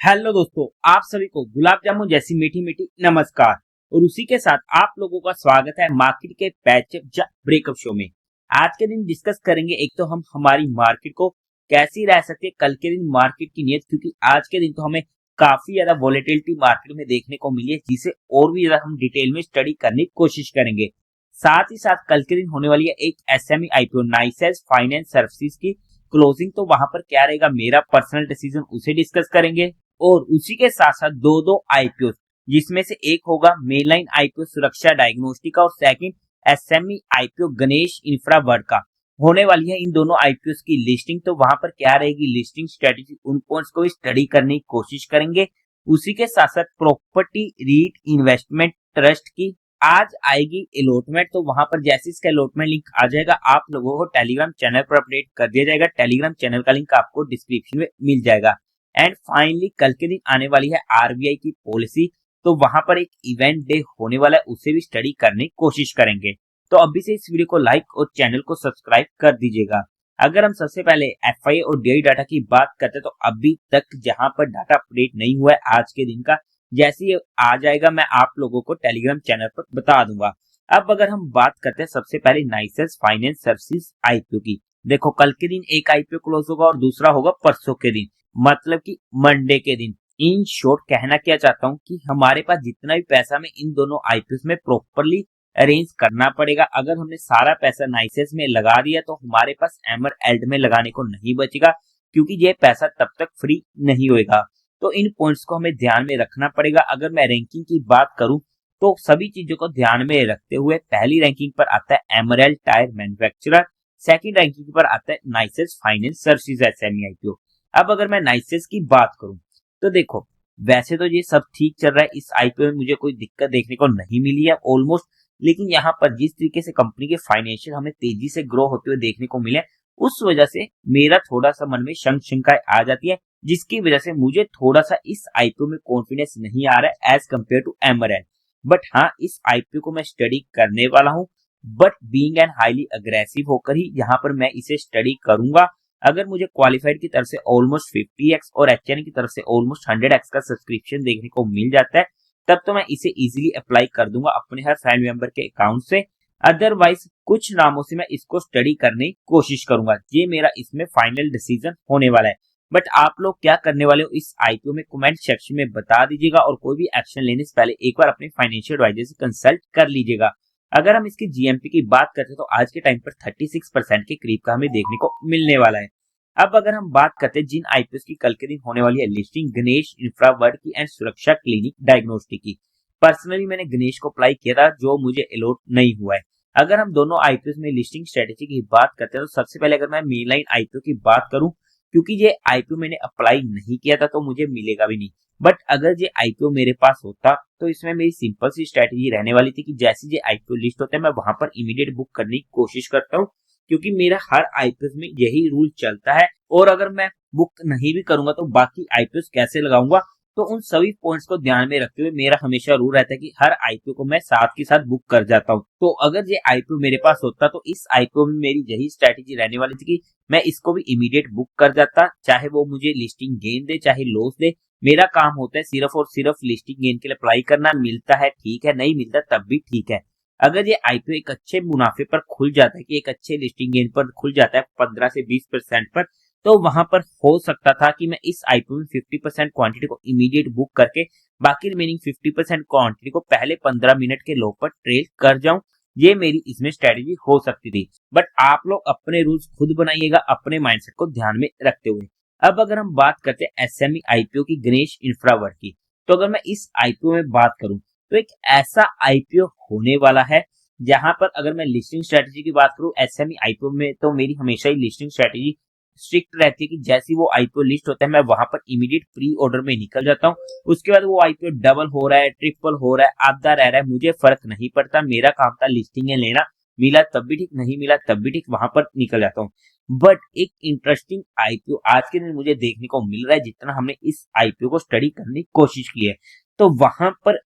Hello दोस्तों, आप सभी को गुलाब जामुन जैसी मीठी मीठी नमस्कार। और उसी के साथ आप लोगों का स्वागत है मार्केट के पैचअप या ब्रेकअप शो में। आज के दिन डिस्कस करेंगे, एक तो हम हमारी मार्केट को कैसी रह सकती है कल के दिन मार्केट की नीयत, क्योंकि आज के दिन तो हमें काफी ज्यादा वॉलेटिलिटी मार्केट में देखने को मिली है, जिसे और भी ज्यादा हम डिटेल में स्टडी करने की कोशिश करेंगे। साथ ही साथ कल के दिन होने वाली है एक एसएमई आईपीओ नाइसेस फाइनेंस सर्विसेज की क्लोजिंग, तो वहां पर क्या रहेगा मेरा पर्सनल डिसीजन, उसे डिस्कस करेंगे। और उसी के साथ साथ दो दो आईपीओ, जिसमें से एक होगा मेनलाइन आईपीओ सुरक्षा डायग्नोस्टिक का और second SME IPO Ganesh infra word का होने वाली है इन दोनों आईपीओ की लिस्टिंग। तो वहां पर क्या रहेगी लिस्टिंग स्ट्रेटेजी, उन पॉइंट्स को भी स्टडी करने की कोशिश करेंगे। उसी के साथ साथ प्रॉपर्टी रीट इन्वेस्टमेंट ट्रस्ट की आज आएगी अलॉटमेंट, तो वहां पर जैसे इसका अलॉटमेंट लिंक आ जाएगा आप लोगों को टेलीग्राम चैनल पर अपडेट कर दिया जाएगा। टेलीग्राम चैनल का लिंक आपको डिस्क्रिप्शन में मिल जाएगा। एंड फाइनली कल के दिन आने वाली है आरबीआई की पॉलिसी, तो वहां पर एक इवेंट डे होने वाला है, उसे भी स्टडी करने की कोशिश करेंगे। तो अभी से इस वीडियो को लाइक और चैनल को सब्सक्राइब कर दीजिएगा। अगर हम सबसे पहले एफआई और डीआई डाटा की बात करते हैं, तो अभी तक जहां पर डाटा अपडेट नहीं हुआ है आज के दिन का, जैसे ही आ जाएगा मैं आप लोगों को टेलीग्राम चैनल पर बता दूंगा। अब अगर हम बात करते हैं सबसे पहले नाइसेस फाइनेंस सर्विसेज आईपीओ की, देखो कल के दिन एक आईपीओ क्लोज होगा और दूसरा होगा परसों के दिन, मतलब कि मंडे के दिन। इन शॉर्ट कहना क्या चाहता हूं कि हमारे पास जितना भी पैसा में इन दोनों आईपीओ में प्रॉपरली अरेंज करना पड़ेगा। अगर हमने सारा पैसा नाइसेस में लगा दिया तो हमारे पास एमरएल्ड में लगाने को नहीं बचेगा, क्योंकि ये पैसा तब तक फ्री नहीं होएगा। तो इन पॉइंट्स को हमें ध्यान में रखना पड़ेगा। अगर मैं रैंकिंग की बात करूं तो सभी चीजों को ध्यान में रखते हुए पहली रैंकिंग पर आता है एमरएल्ड टायर मैन्युफैक्चरर, सेकंड रैंकिंग पर आता है नाइसेस फाइनेंस सर्विसेज एसएमई आईपीओ। अब अगर मैं नाइसेस की बात करूं तो देखो वैसे तो ये सब ठीक चल रहा है, इस आईपीओ में मुझे कोई दिक्कत देखने को नहीं मिली है ऑलमोस्ट। लेकिन यहाँ पर जिस तरीके से कंपनी के फाइनेंशियल हमें तेजी से ग्रो होते हुए देखने को मिले, उस वजह से मेरा थोड़ा सा मन में शंकाएं आ जाती है, जिसकी वजह से मुझे थोड़ा सा इस आईपीओ में कॉन्फिडेंस नहीं आ रहा है एज कम्पेयर टू एमरएल। बट हाँ, इस आईपीओ को मैं स्टडी करने वाला हूँ, but being and highly aggressive होकर ही यहाँ पर मैं इसे स्टडी करूंगा। अगर मुझे क्वालिफाइड की तरफ से ऑलमोस्ट 50x और एचएन की तरफ से ऑलमोस्ट 100x का सब्सक्रिप्शन देखने को मिल जाता है, तब तो मैं इसे इजीली अप्लाई कर दूंगा अपने हर फैमिली मेंबर के अकाउंट से। अदरवाइज कुछ नामों से मैं इसको स्टडी करने की कोशिश करूंगा। ये मेरा इसमें फाइनल डिसीजन होने वाला है। बट आप लोग क्या करने वाले हो इस आईपीओ में कमेंट सेक्शन में बता दीजिएगा, और कोई भी एक्शन लेने से पहले एक बार अपने फाइनेंशियल एडवाइजर से कंसल्ट कर लीजिएगा। अगर हम इसकी जीएमपी की बात करते हैं तो आज के टाइम पर 36% के करीब का हमें देखने को मिलने वाला है। अब अगर हम बात करते हैं जिन आईपीओ की कल के दिन होने वाली है लिस्टिंग, गणेश इंफ्रा वर्ड की एंड सुरक्षा क्लिनिक डायग्नोस्टिक की। पर्सनली मैंने गणेश को अप्लाई किया था, जो मुझे अलॉट नहीं हुआ है। अगर हम दोनों आईपीओ में लिस्टिंग स्ट्रेटेजी की बात करते हैं तो सबसे पहले अगर मैं मेनलाइन आईपीओ की बात करूं, क्योंकि ये आईपीओ मैंने अप्लाई नहीं किया था तो मुझे मिलेगा भी नहीं। बट अगर ये आईपीओ मेरे पास होता तो इसमें मेरी सिंपल सी स्ट्रेटेजी रहने वाली थी कि जैसे ये आईपीओ लिस्ट होता है मैं वहां पर इमीडिएट बुक करने की कोशिश करता हूँ, क्योंकि मेरा हर आईपीओ में यही रूल चलता है। और अगर मैं बुक नहीं भी करूंगा तो बाकी आईपीओ कैसे लगाऊंगा, तो उन सभी पॉइंट्स को ध्यान में रखते हुए मेरा हमेशा रूल रहता है कि हर आईपीओ को मैं साथ के साथ बुक कर जाता हूँ। तो अगर ये आईपीओ मेरे पास होता तो इस आईपीओ में मेरी यही स्ट्रेटेजी रहने वाली थी कि मैं इसको भी इमीडिएट बुक कर जाता, चाहे वो मुझे लिस्टिंग गेन दे चाहे लॉस दे। मेरा काम होता है सिर्फ और सिर्फ लिस्टिंग गेन के लिए अप्लाई करना, मिलता है ठीक है, नहीं मिलता तब भी ठीक है। अगर ये आईपीओ एक अच्छे मुनाफे पर खुल जाता है कि एक अच्छे लिस्टिंग गेन पर खुल जाता है 15 से 20% पर, तो वहां पर हो सकता था कि मैं इस आईपीओ में 50% क्वांटिटी को इमीडिएट बुक करके बाकी रिमेनिंग 50% क्वांटिटी को पहले 15 मिनट के लो पर ट्रेल कर जाऊं। ये मेरी इसमें स्ट्रेटेजी हो सकती थी। बट आप लोग अपने रूल्स खुद बनाइएगा अपने माइंडसेट को ध्यान में रखते हुए। अब अगर हम बात करते हैं एसएमई आईपीओ की गणेश इंफ्रावर्ड की, तो अगर मैं इस आईपीओ में बात करूं तो एक ऐसा आईपीओ होने वाला है जहां पर अगर मैं लिस्टिंग स्ट्रेटेजी की बात करूं एसएमई आईपीओ में, तो मेरी हमेशा ही लिस्टिंग स्ट्रेटेजी स्ट्रिक्ट रहती है कि जैसी वो आईपीओ लिस्ट होता है मैं वहां पर इमीडिएट प्री ऑर्डर में निकल जाता हूँ। उसके बाद वो आईपीओ डबल हो रहा है, ट्रिपल हो रहा है, आधा रह रहा है, मुझे फर्क नहीं पड़ता। मेरा काम था लिस्टिंग लेना, मिला तब भी ठीक, नहीं मिला तब भी ठीक, वहां पर निकल जाता हूँ। बट एक इंटरेस्टिंग आईपीओ आज के दिन मुझे देखने को मिल रहा है, जितना हमने इस आईपीओ को स्टडी करने की कोशिश की है, तो वहां पर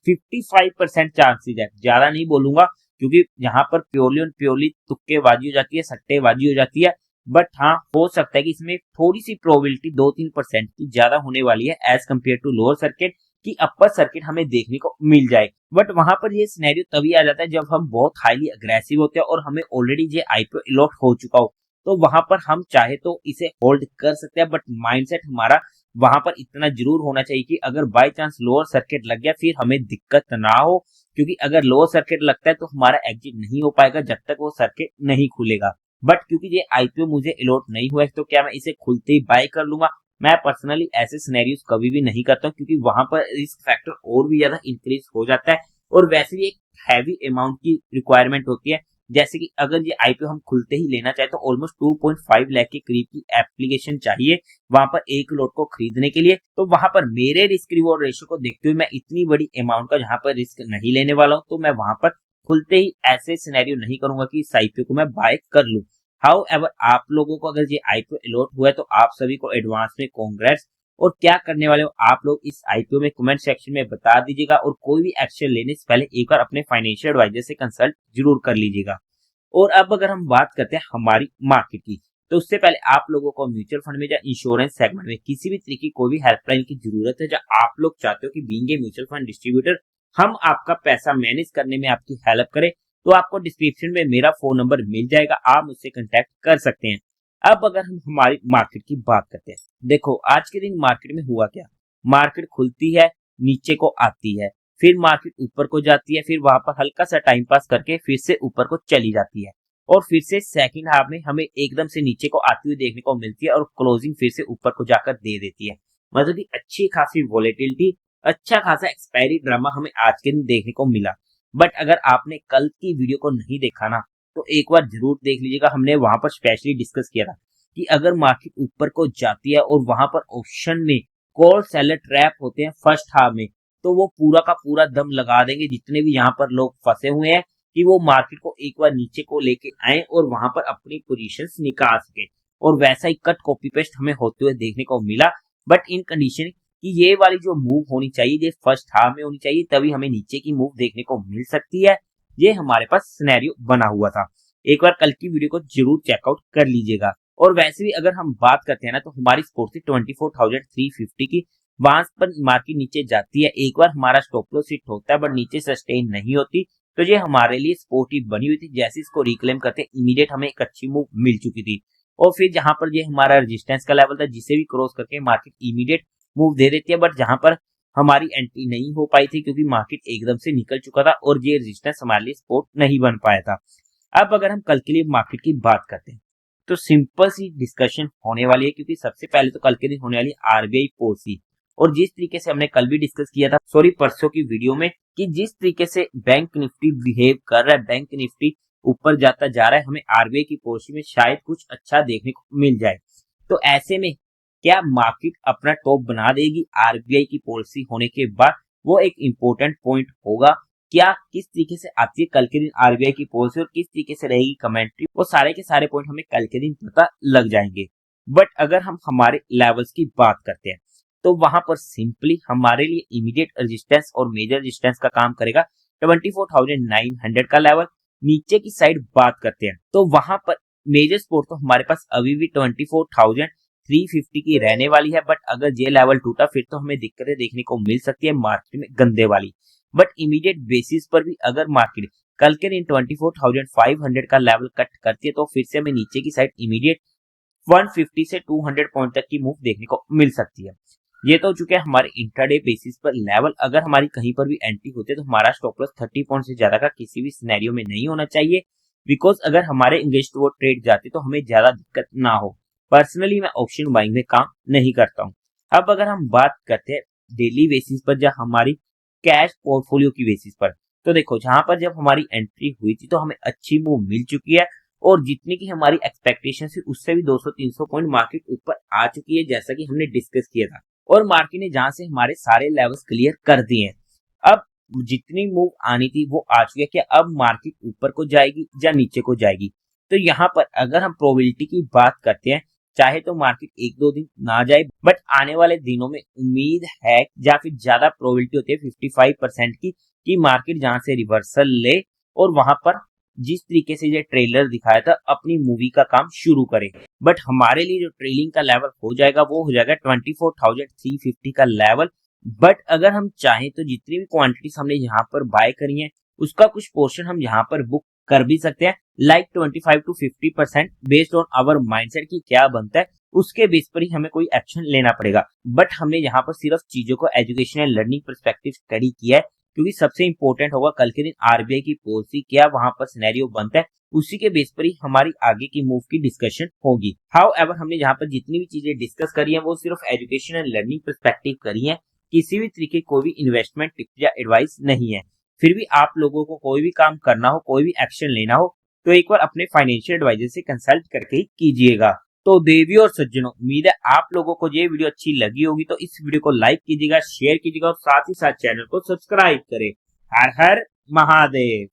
55% चांसेस है, ज्यादा नहीं बोलूंगा, क्योंकि यहाँ पर प्योरली और प्योरली तुक्केबाजी हो जाती है, सट्टेबाजी हो जाती है। बट हाँ, हो सकता है कि इसमें थोड़ी सी प्रोबेबिलिटी 2-3% की ज्यादा होने वाली है as compare to lower circuit, कि अपर सर्किट हमें देखने को मिल जाए। बट वहां पर ये सिनेरियो तभी आ जाता है जब हम बहुत हाईली अग्रेसिव होते हैं और हमें ऑलरेडी ये आईपीओ अलॉट हो चुका हो, तो वहां पर हम चाहे तो इसे होल्ड कर सकते हैं, बट माइंडसेट हमारा वहां पर इतना जरूर होना चाहिए कि अगर बाय चांस लोअर सर्किट लग गया फिर हमें दिक्कत ना हो, क्योंकि अगर लोअर सर्किट लगता है तो हमारा एग्जिट नहीं हो पाएगा जब तक वो सर्किट नहीं खुलेगा। बट क्योंकि ये आईपीओ मुझे अलॉट नहीं हुआ है, तो क्या मैं इसे खुलते ही बाय कर लूंगा? मैं पर्सनली ऐसे सिनेरियोस कभी भी नहीं करता हूँ, क्योंकि वहां पर रिस्क फैक्टर और भी ज्यादा इंक्रीज हो जाता है और वैसे भी एक हैवी अमाउंट की रिक्वायरमेंट होती है। जैसे कि अगर ये आईपीओ हम खुलते ही लेना चाहे तो ऑलमोस्ट 2.5 लाख के करीब की एप्लीकेशन चाहिए वहां पर एक लोट को खरीदने के लिए। तो वहां पर मेरे रिस्क रिवॉर्ड रेशियो को देखते हुए मैं इतनी बड़ी अमाउंट का जहां पर रिस्क नहीं लेने वाला हूं, तो मैं वहां पर खुलते ही ऐसे सिनेरियो नहीं करूंगा कि इस आईपीओ को मैं बाय कर लूं। हाउ एवर, आप लोगों को अगर ये आईपीओ अलॉट हुआ है तो आप सभी को एडवांस में कांग्रेट्स। और क्या करने वाले हो आप लोग इस आईपीओ में कमेंट सेक्शन में बता दीजिएगा, और कोई भी एक्शन लेने से पहले एक बार अपने फाइनेंशियल एडवाइजर से कंसल्ट जरूर कर लीजिएगा। और अब अगर हम बात करते हैं हमारी मार्केट की, तो उससे पहले आप लोगों को म्यूचुअल फंड में या इंश्योरेंस सेगमेंट में किसी भी तरीके की कोई भी हेल्पलाइन की जरूरत है, जहां आप लोग चाहते हो कि being a mutual fund distributor हम आपका पैसा मैनेज करने में आपकी हेल्प करें, तो आपको डिस्क्रिप्शन में मेरा फोन नंबर मिल जाएगा, आप मुझसे कांटेक्ट कर सकते हैं। अब अगर हम हमारी मार्केट की बात करते हैं, देखो आज के दिन मार्केट में हुआ क्या। मार्केट खुलती है, नीचे को आती है, फिर मार्केट ऊपर को जाती है, फिर वहां पर हल्का सा टाइम पास करके फिर से ऊपर को चली जाती है, और फिर से सेकंड हाफ में हमें एकदम से नीचे को आती हुई देखने को मिलती है और क्लोजिंग फिर से ऊपर को जाकर दे देती है। मतलब कि अच्छी खासी वॉलेटिलिटी, अच्छा खासा एक्सपायरी ड्रामा हमें आज के दिन देखने को मिला। बट अगर आपने कल की वीडियो को नहीं देखा ना, तो एक बार जरूर देख लीजिएगा। हमने वहां पर स्पेशली डिस्कस किया था कि अगर मार्केट ऊपर को जाती है और वहां पर ऑप्शन में कॉल सेलर ट्रैप होते हैं फर्स्ट हाफ में, तो वो पूरा का पूरा दम लगा देंगे जितने भी यहाँ पर लोग फंसे हुए हैं, कि वो मार्केट को एक बार नीचे को लेके आए और वहां पर अपनी पोजीशंस निकाल सके। और वैसा ही कट कॉपी पेस्ट हमें होते हुए देखने को मिला। बट इन कंडीशन कि ये वाली जो मूव होनी चाहिए ये फर्स्ट हाफ में होनी चाहिए, तभी हमें नीचे की मूव देखने को मिल सकती है। ये हमारे पास सिनेरियो बना हुआ था। एक बार कल की वीडियो को जरूर चेकआउट कर लीजिएगा। और वैसे भी अगर हम बात करते हैं ना, तो हमारी स्पोर्ट थी 24,350 की, वहां पर मार्केट नीचे जाती है, एक बार हमारा स्टॉप लॉस हिट होता है बट नीचे सस्टेन नहीं होती, तो ये हमारे लिए स्पोर्टिव बनी हुई थी। जैसे इसको रिक्लेम करते इमीडिएट हमें एक अच्छी मूव मिल चुकी थी, और फिर जहां पर ये हमारा रेजिस्टेंस का लेवल था जिसे भी क्रॉस करके मार्केट इमीडिएट मूव दे देती है, बट जहां पर हमारी एंट्री नहीं हो पाई थी क्योंकि मार्केट एकदम से निकल चुका था और ये रेजिस्टेंस हमारे लिए सपोर्ट नहीं बन पाया था। अब अगर हम कल के लिए मार्केट की बात करते हैं, तो सिंपल सी डिस्कशन होने वाली है, क्योंकि सबसे पहले तो कल के दिन होने वाली आरबीआई पॉलिसी। और जिस तरीके से हमने कल भी डिस्कस किया था, सॉरी परसों की वीडियो में, कि जिस तरीके से बैंक निफ्टी बिहेव कर रहा है, बैंक निफ्टी ऊपर जाता जा रहा है, हमें आरबीआई की पॉलिसी में शायद कुछ अच्छा देखने को मिल जाए। तो ऐसे में क्या मार्केट अपना टॉप बना देगी आरबीआई की पॉलिसी होने के बाद? वो एक इंपॉर्टेंट पॉइंट होगा। क्या किस तरीके से आती है कल के दिन आरबीआई की पॉलिसी और किस तरीके से रहेगी कमेंट्री, वो सारे के सारे पॉइंट हमें कल के दिन पता लग जाएंगे। बट अगर हम हमारे लेवल्स की बात करते हैं, तो वहां पर सिंपली हमारे लिए इमीडिएट रेजिस्टेंस और मेजर रेजिस्टेंस का काम करेगा 24,900 का लेवल। नीचे की साइड बात करते हैं, तो वहां पर मेजर सपोर्ट तो हमारे पास अभी भी 24,350 की रहने वाली है। बट अगर ये लेवल टूटा फिर तो हमें दिक्कतें देखने को मिल सकती है मार्केट में गंदे वाली। बट इमीडिएट बेसिस पर भी अगर मार्केट कल के दिन 24,500 का लेवल कट करती है, तो फिर से हमें नीचे की साइड इमीडिएट 150 से 200 पॉइंट तक की मूव देखने को मिल सकती है। ये तो हो चुके हैं हमारे इंट्राडे बेसिस पर लेवल। अगर हमारी कहीं पर भी एंट्री होती है तो हमारा स्टॉप लॉस 30 पॉइंट से ज्यादा का किसी भी सिनेरियो में नहीं होना चाहिए, बिकॉज अगर हमारे अगेंस्ट वो ट्रेड जाती तो हमें ज्यादा दिक्कत ना हो। पर्सनली मैं ऑप्शन बाइंग में काम नहीं करता हूँ। अब अगर हम बात करते हैं डेली बेसिस पर या हमारी कैश पोर्टफोलियो की बेसिस पर, तो देखो जहां पर जब हमारी एंट्री हुई थी तो हमें अच्छी मूव मिल चुकी है, और जितनी की हमारी एक्सपेक्टेशन थी उससे भी 200-300 पॉइंट मार्केट ऊपर आ चुकी है, जैसा कि हमने डिस्कस किया था। और मार्केट ने जहां से हमारे सारे लेवल्स क्लियर कर दिए हैं। अब जितनी मूव आनी थी वो आ चुकी है, कि अब मार्केट ऊपर को जाएगी या नीचे को जाएगी। तो यहाँ पर अगर हम प्रोबेबिलिटी की बात करते हैं, चाहे तो मार्केट 1-2 दिन ना जाए, बट आने वाले दिनों में उम्मीद है या फिर ज्यादा प्रोबेबिलिटी होती है 55% की, कि मार्केट जहां से रिवर्सल ले और वहां पर जिस तरीके से ये ट्रेलर दिखाया था अपनी मूवी का काम शुरू करें। बट हमारे लिए जो ट्रेलिंग का लेवल हो जाएगा वो हो जाएगा 24,350 का लेवल। बट अगर हम चाहें तो जितनी भी क्वांटिटी हमने यहाँ पर बाय करी है उसका कुछ पोर्शन हम यहाँ पर बुक कर भी सकते हैं, like 25 to 50% based on our mindset की क्या बनता है उसके बेस पर ही हमें कोई एक्शन लेना पड़ेगा। बट हमने यहाँ पर सिर्फ चीजों को एजुकेशनल लर्निंग पर्सपेक्टिव स्टडी किया है, क्योंकि सबसे इंपॉर्टेंट होगा कल के दिन आरबीआई की पॉलिसी क्या वहां पर सिनेरियो बनता है, उसी के बेस पर ही हमारी आगे की मूव की डिस्कशन होगी। हाउएवर हमने यहाँ पर जितनी भी चीजें डिस्कस करी है वो सिर्फ एजुकेशनल लर्निंग पर्सपेक्टिव करी है, किसी भी तरीके कोई भी इन्वेस्टमेंट टिप्स या एडवाइस नहीं है। फिर भी आप लोगों को कोई भी काम करना हो, कोई भी एक्शन लेना हो तो एक बार अपने फाइनेंशियल एडवाइजर से कंसल्ट करके ही कीजिएगा। तो देवी और सज्जनों, उम्मीद है आप लोगों को ये वीडियो अच्छी लगी होगी, तो इस वीडियो को लाइक कीजिएगा, शेयर कीजिएगा और साथ ही साथ चैनल को सब्सक्राइब करें। हर हर महादेव।